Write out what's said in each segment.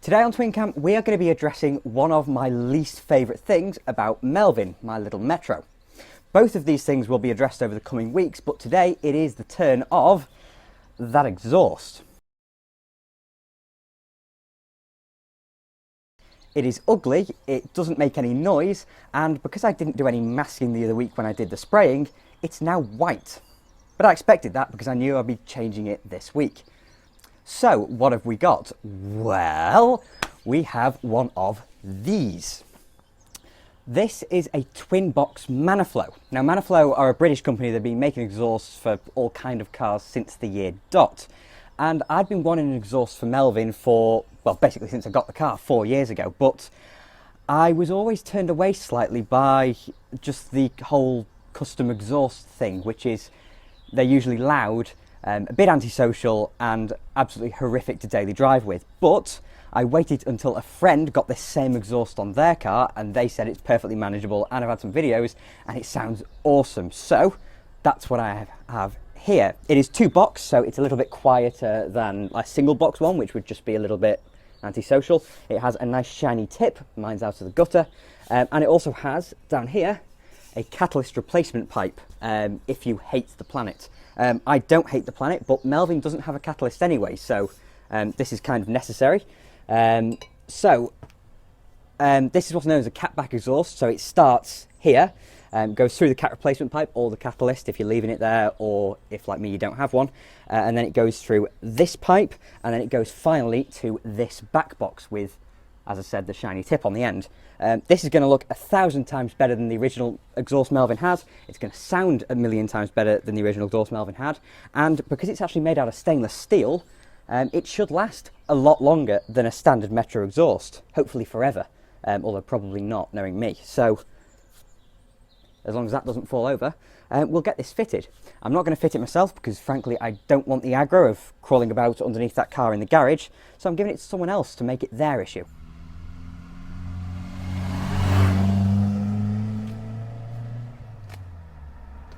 Today on Twin Cam, we are going to be addressing one of my least favourite things about Melvin, my little Metro. Both of these things will be addressed over the coming weeks, but today it is the turn of that exhaust. It is ugly, it doesn't make any noise, and because I didn't do any masking the other week when I did the spraying, it's now white. But I expected that because I knew I'd be changing it this week. So, what have we got? Well, we have one of these. This is a twin box Maniflow. Now, Maniflow are a British company that have been making exhausts for all kind of cars since the year dot. And I'd been wanting an exhaust for Melvin for, well, basically since I got the car 4 years ago, but I was always turned away slightly by just the whole custom exhaust thing, which is they're usually loud, a bit antisocial and absolutely horrific to daily drive with. But I waited until a friend got this same exhaust on their car and they said it's perfectly manageable, and I've had some videos and it sounds awesome. So that's what I have here. It is two box, so it's a little bit quieter than a single box one, which would just be a little bit antisocial. It has a nice shiny tip, mine's out of the gutter, and it also has down here a catalyst replacement pipe if you hate the planet. I don't hate the planet, but Melvin doesn't have a catalyst anyway, so this is kind of necessary. This is what's known as a catback exhaust, so it starts here, goes through the cat replacement pipe or the catalyst if you're leaving it there, or if like me you don't have one, and then it goes through this pipe, and then it goes finally to this back box with, as I said, the shiny tip on the end. This is going to look 1,000 times better than the original exhaust Melvin has. It's going to sound 1,000,000 times better than the original exhaust Melvin had, and because it's actually made out of stainless steel, it should last a lot longer than a standard Metro exhaust, hopefully forever, although probably not, knowing me. So as long as that doesn't fall over, we'll get this fitted. I'm not going to fit it myself because frankly I don't want the aggro of crawling about underneath that car in the garage, so I'm giving it to someone else to make it their issue.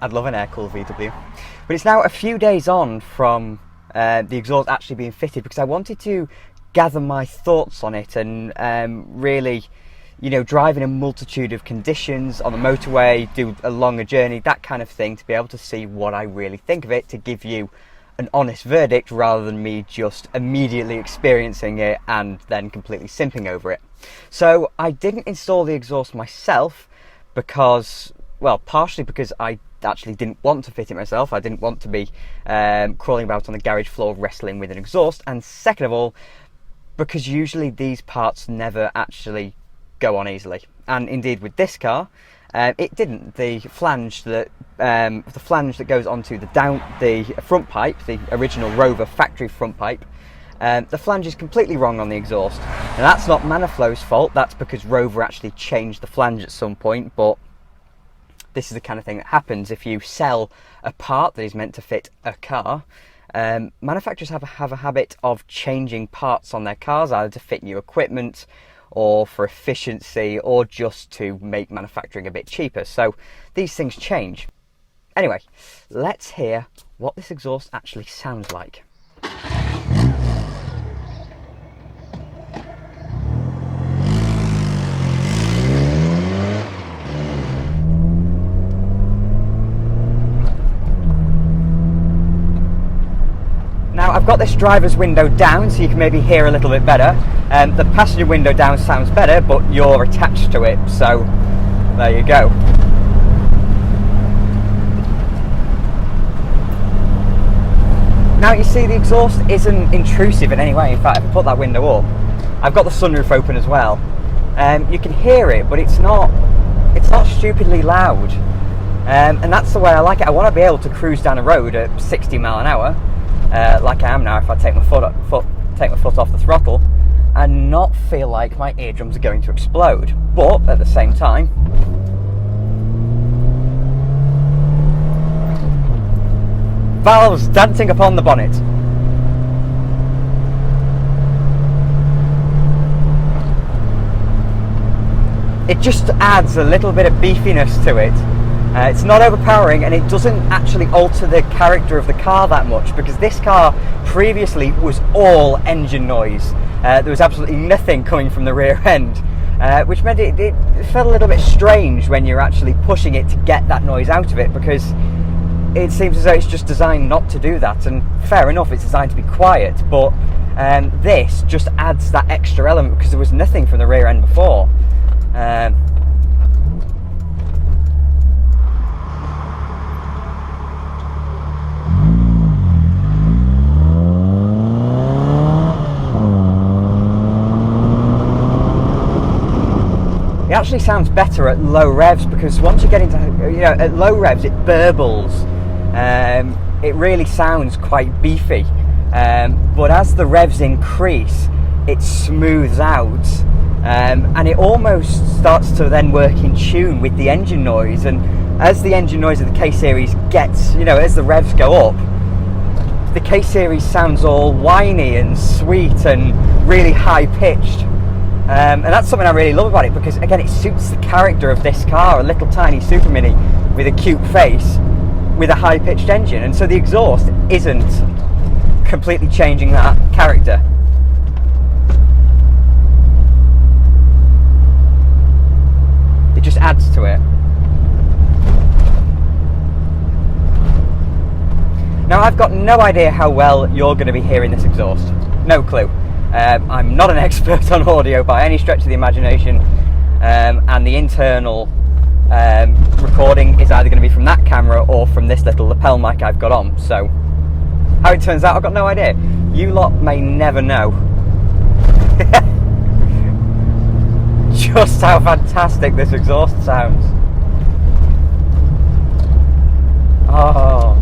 I'd love an air-cooled VW. But it's now a few days on from the exhaust actually being fitted, because I wanted to gather my thoughts on it and really, you know, drive in a multitude of conditions on the motorway, do a longer journey, that kind of thing, to be able to see what I really think of it, to give you an honest verdict rather than me just immediately experiencing it and then completely simping over it. So I didn't install the exhaust myself because, well, partially because I actually didn't want to fit it myself. I didn't want to be crawling about on the garage floor wrestling with an exhaust, and second of all because usually these parts never actually go on easily, and indeed with this car it didn't. The flange that goes onto the front pipe, the original Rover factory front pipe, the flange is completely wrong on the exhaust. And that's not Maniflow's fault, that's because Rover actually changed the flange at some point. But this is the kind of thing that happens if you sell a part that is meant to fit a car. Manufacturers have a habit of changing parts on their cars, either to fit new equipment or for efficiency or just to make manufacturing a bit cheaper. So these things change. Anyway, let's hear what this exhaust actually sounds like. Now I've got this driver's window down so you can maybe hear a little bit better. The passenger window down sounds better, but you're attached to it, so there you go. Now you see the exhaust isn't intrusive in any way. In fact, if I put that window up, I've got the sunroof open as well. You can hear it, but it's not stupidly loud. And that's the way I like it. I want to be able to cruise down a road at 60 miles an hour. Like I am now if I take my foot off the throttle, and not feel like my eardrums are going to explode. But at the same time, valves dancing upon the bonnet. It just adds a little bit of beefiness to it. It's not overpowering, and it doesn't actually alter the character of the car that much, because this car previously was all engine noise. there was absolutely nothing coming from the rear end, which meant it felt a little bit strange when you're actually pushing it to get that noise out of it, because it seems as though it's just designed not to do that. And fair enough, it's designed to be quiet, but this just adds that extra element because there was nothing from the rear end before. It actually sounds better at low revs, because once you get into, at low revs it burbles. It really sounds quite beefy, but as the revs increase it smooths out, and it almost starts to then work in tune with the engine noise. And as the engine noise of the K-Series gets, as the revs go up, the K-Series sounds all whiny and sweet and really high pitched. And that's something I really love about it, because again it suits the character of this car, a little tiny super mini with a cute face with a high pitched engine, and so the exhaust isn't completely changing that character. It just adds to it. Now I've got no idea how well you're going to be hearing this exhaust, no clue. I'm not an expert on audio by any stretch of the imagination, and the internal recording is either going to be from that camera or from this little lapel mic I've got on. So how it turns out, I've got no idea. You lot may never know just how fantastic this exhaust sounds. Oh.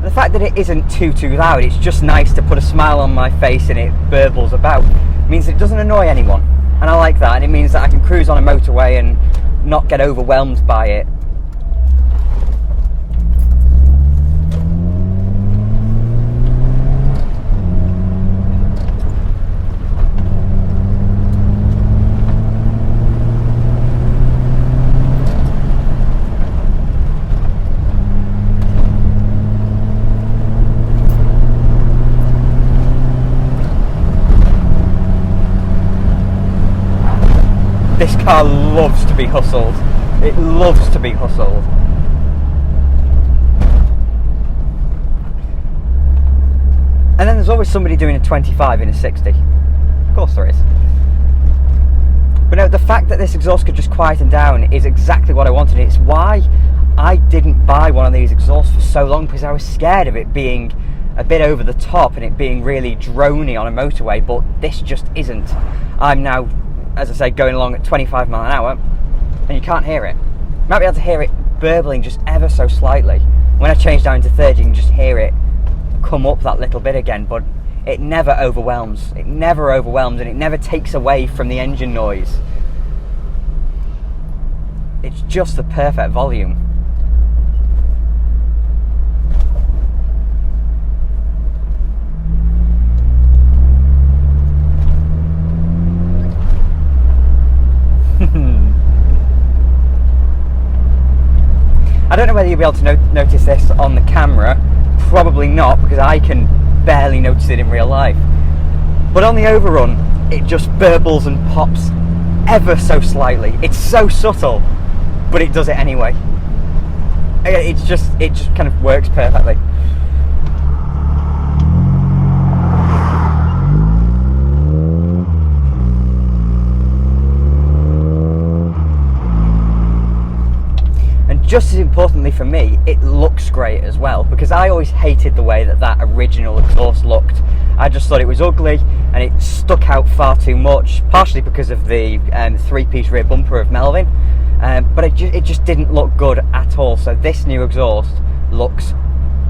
The fact that it isn't too loud, it's just nice to put a smile on my face and it burbles about, means it doesn't annoy anyone, and I like that. And it means that I can cruise on a motorway and not get overwhelmed by it. This car loves to be hustled. It loves to be hustled. And then there's always somebody doing a 25 in a 60. Of course there is. But no, the fact that this exhaust could just quieten down is exactly what I wanted. It's why I didn't buy one of these exhausts for so long, because I was scared of it being a bit over the top and it being really drony on a motorway, but this just isn't. I'm now, as I say, going along at 25 mile an hour, and you can't hear it. You might be able to hear it burbling just ever so slightly. When I change down to 30, you can just hear it come up that little bit again, but it never overwhelms. It never overwhelms, and it never takes away from the engine noise. It's just the perfect volume. I don't know whether you'll be able to notice this on the camera. Probably not, because I can barely notice it in real life. But on the overrun, it just burbles and pops ever so slightly. It's so subtle, but it does it anyway. It just kind of works perfectly. Just as importantly for me, it looks great as well, because I always hated the way that original exhaust looked I just thought it was ugly and it stuck out far too much, partially because of the three-piece rear bumper of Melvin, but it just didn't look good at all. So this new exhaust looks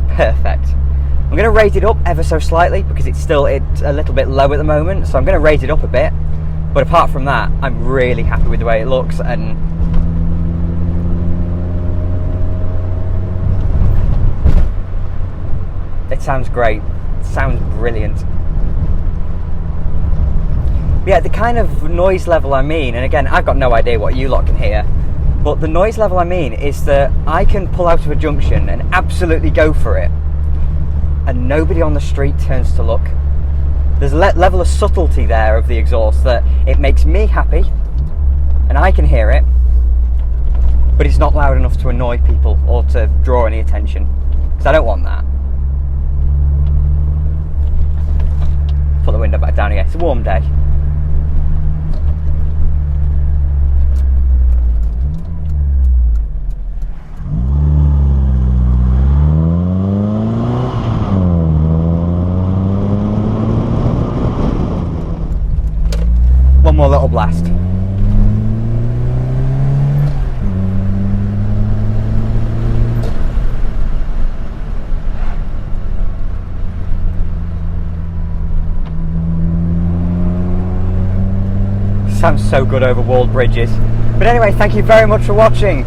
perfect. I'm going to raise it up ever so slightly because it's a little bit low at the moment, so I'm going to raise it up a bit. But apart from that, I'm really happy with the way it looks, and it sounds great. It sounds brilliant. Yeah, the kind of noise level I mean, and again, I've got no idea what you lot can hear, but the noise level I mean is that I can pull out of a junction and absolutely go for it, and nobody on the street turns to look. There's a level of subtlety there of the exhaust that it makes me happy, and I can hear it, but it's not loud enough to annoy people or to draw any attention, because I don't want that. Put the window back down again. It's a warm day. One more little blast. Sounds so good over walled bridges. But anyway, thank you very much for watching.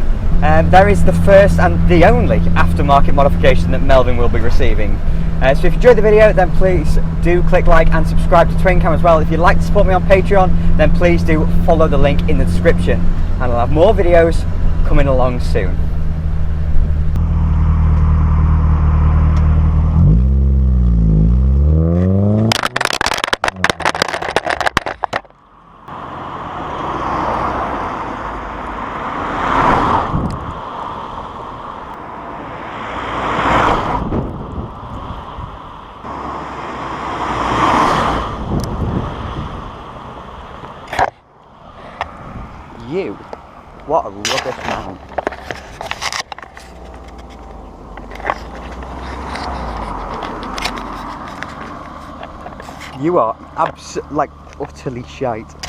There is the first and the only aftermarket modification that Melvin will be receiving. So if you enjoyed the video, then please do click like and subscribe to Twincam as well. If you'd like to support me on Patreon, then please do follow the link in the description, and I'll have more videos coming along soon. You, what a rubbish mount. You are utterly shite.